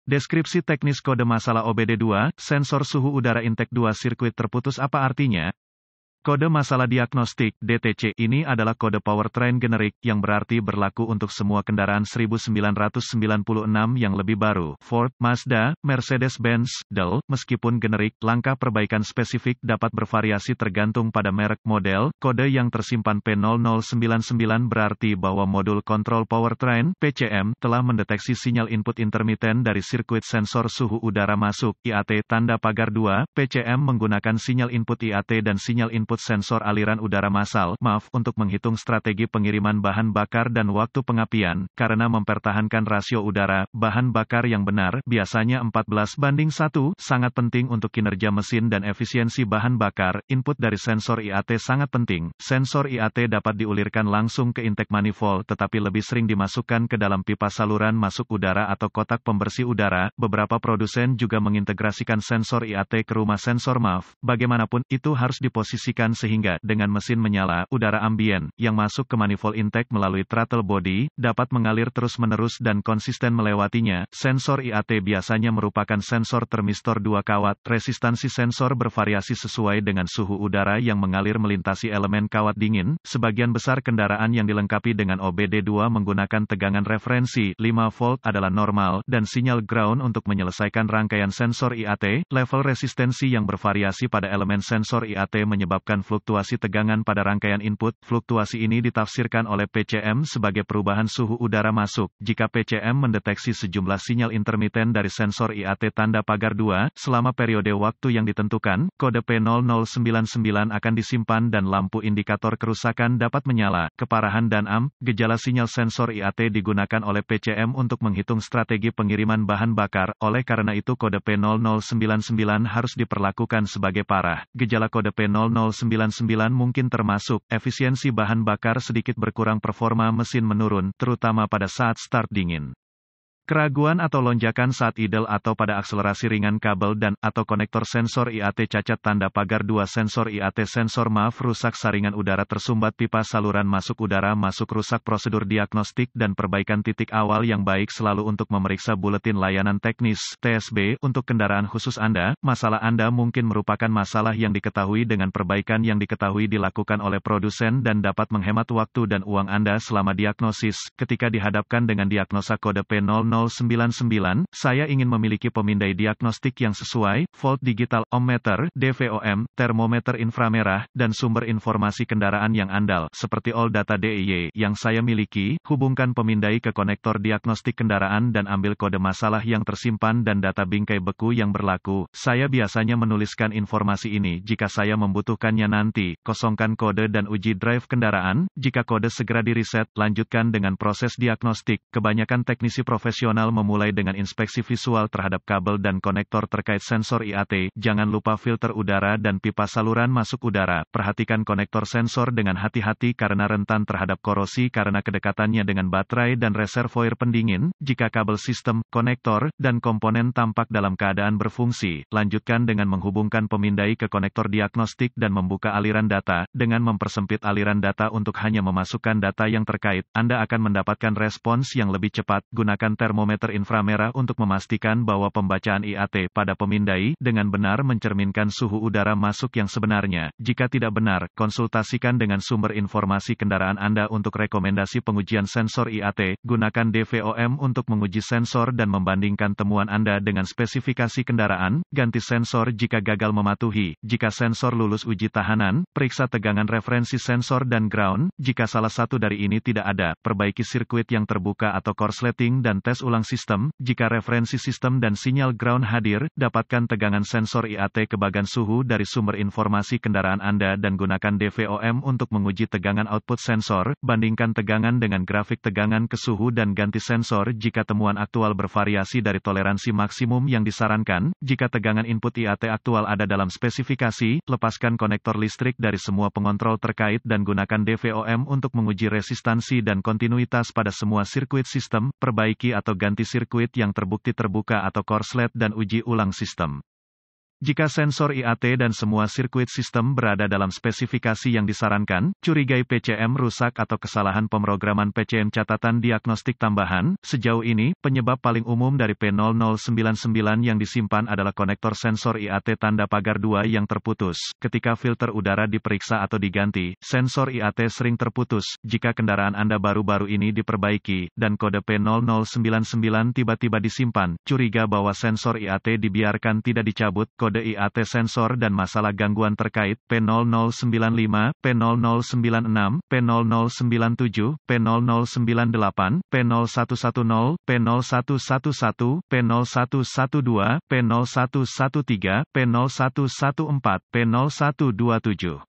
Deskripsi teknis kode masalah OBD2, sensor suhu udara intake 2 sirkuit terputus apa artinya? Kode masalah diagnostik (DTC) ini adalah kode powertrain generik yang berarti berlaku untuk semua kendaraan 1996 yang lebih baru, Ford, Mazda, Mercedes-Benz, Dell. Meskipun generik, langkah perbaikan spesifik dapat bervariasi tergantung pada merek model. Kode yang tersimpan P0099 berarti bahwa modul kontrol powertrain (PCM) telah mendeteksi sinyal input intermiten dari sirkuit sensor suhu udara masuk (IAT) tanda pagar 2. PCM menggunakan sinyal input IAT dan sinyal input sensor aliran udara massal untuk menghitung strategi pengiriman bahan bakar dan waktu pengapian, karena mempertahankan rasio udara, bahan bakar yang benar, biasanya 14:1, sangat penting untuk kinerja mesin dan efisiensi bahan bakar. Input dari sensor IAT sangat penting. Sensor IAT dapat diulirkan langsung ke intake manifold tetapi lebih sering dimasukkan ke dalam pipa saluran masuk udara atau kotak pembersih udara. Beberapa produsen juga mengintegrasikan sensor IAT ke rumah sensor Bagaimanapun, itu harus diposisikan sehingga, dengan mesin menyala, udara ambien, yang masuk ke manifold intake melalui throttle body, dapat mengalir terus-menerus dan konsisten melewatinya. Sensor IAT biasanya merupakan sensor termistor 2 kawat. Resistansi sensor bervariasi sesuai dengan suhu udara yang mengalir melintasi elemen kawat dingin. Sebagian besar kendaraan yang dilengkapi dengan OBD2 menggunakan tegangan referensi 5 volt adalah normal, dan sinyal ground untuk menyelesaikan rangkaian sensor IAT. Level resistensi yang bervariasi pada elemen sensor IAT menyebabkan fluktuasi tegangan pada rangkaian input. Fluktuasi ini ditafsirkan oleh PCM sebagai perubahan suhu udara masuk. Jika PCM mendeteksi sejumlah sinyal intermiten dari sensor IAT tanda pagar 2, selama periode waktu yang ditentukan, kode P0099 akan disimpan dan lampu indikator kerusakan dapat menyala. Keparahan dan gejala sinyal sensor IAT digunakan oleh PCM untuk menghitung strategi pengiriman bahan bakar. Oleh karena itu kode P0099 harus diperlakukan sebagai parah. Gejala kode P0099 mungkin termasuk, efisiensi bahan bakar sedikit berkurang, performa mesin menurun, terutama pada saat start dingin. Keraguan atau lonjakan saat idle atau pada akselerasi ringan, kabel dan atau konektor sensor IAT cacat tanda pagar 2 sensor IAT sensor rusak, saringan udara tersumbat, pipa saluran masuk udara masuk rusak. Prosedur diagnostik dan perbaikan titik awal yang baik selalu untuk memeriksa buletin layanan teknis (TSB) untuk kendaraan khusus Anda. Masalah Anda mungkin merupakan masalah yang diketahui dengan perbaikan yang diketahui dilakukan oleh produsen dan dapat menghemat waktu dan uang Anda selama diagnosis. Ketika dihadapkan dengan diagnosa kode P0099, saya ingin memiliki pemindai diagnostik yang sesuai, volt digital, ohmmeter, DVOM, termometer inframerah, dan sumber informasi kendaraan yang andal, seperti all data DIY yang saya miliki. Hubungkan pemindai ke konektor diagnostik kendaraan dan ambil kode masalah yang tersimpan dan data bingkai beku yang berlaku. Saya biasanya menuliskan informasi ini jika saya membutuhkannya nanti. Kosongkan kode dan uji drive kendaraan. Jika kode segera di-reset, lanjutkan dengan proses diagnostik. Kebanyakan teknisi profesional memulai dengan inspeksi visual terhadap kabel dan konektor terkait sensor IAT. Jangan lupa filter udara dan pipa saluran masuk udara. Perhatikan konektor sensor dengan hati-hati karena rentan terhadap korosi karena kedekatannya dengan baterai dan reservoir pendingin. Jika kabel sistem, konektor, dan komponen tampak dalam keadaan berfungsi, lanjutkan dengan menghubungkan pemindai ke konektor diagnostik dan membuka aliran data. Dengan mempersempit aliran data untuk hanya memasukkan data yang terkait, Anda akan mendapatkan respons yang lebih cepat. Gunakan termometer inframerah untuk memastikan bahwa pembacaan IAT pada pemindai dengan benar mencerminkan suhu udara masuk yang sebenarnya. Jika tidak benar, konsultasikan dengan sumber informasi kendaraan Anda untuk rekomendasi pengujian sensor IAT. Gunakan DVOM untuk menguji sensor dan membandingkan temuan Anda dengan spesifikasi kendaraan. Ganti sensor jika gagal mematuhi. Jika sensor lulus uji tahanan, periksa tegangan referensi sensor dan ground. Jika salah satu dari ini tidak ada, perbaiki sirkuit yang terbuka atau korsleting dan tes ulang sistem. Jika referensi sistem dan sinyal ground hadir, dapatkan tegangan sensor IAT ke bagan suhu dari sumber informasi kendaraan Anda dan gunakan DVOM untuk menguji tegangan output sensor. Bandingkan tegangan dengan grafik tegangan ke suhu dan ganti sensor jika temuan aktual bervariasi dari toleransi maksimum yang disarankan. Jika tegangan input IAT aktual ada dalam spesifikasi, lepaskan konektor listrik dari semua pengontrol terkait dan gunakan DVOM untuk menguji resistansi dan kontinuitas pada semua sirkuit sistem. Perbaiki atau ganti sirkuit yang terbukti terbuka atau korslet dan uji ulang sistem. Jika sensor IAT dan semua sirkuit sistem berada dalam spesifikasi yang disarankan, curigai PCM rusak atau kesalahan pemrograman PCM. Catatan diagnostik tambahan, sejauh ini, penyebab paling umum dari P0099 yang disimpan adalah konektor sensor IAT tanda pagar 2 yang terputus. Ketika filter udara diperiksa atau diganti, sensor IAT sering terputus. Jika kendaraan Anda baru-baru ini diperbaiki, dan kode P0099 tiba-tiba disimpan, curiga bahwa sensor IAT dibiarkan tidak dicabut. Kode IAT sensor dan masalah gangguan terkait, P0095, P0096, P0097, P0098, P0110, P0111, P0112, P0113, P0114, P0127.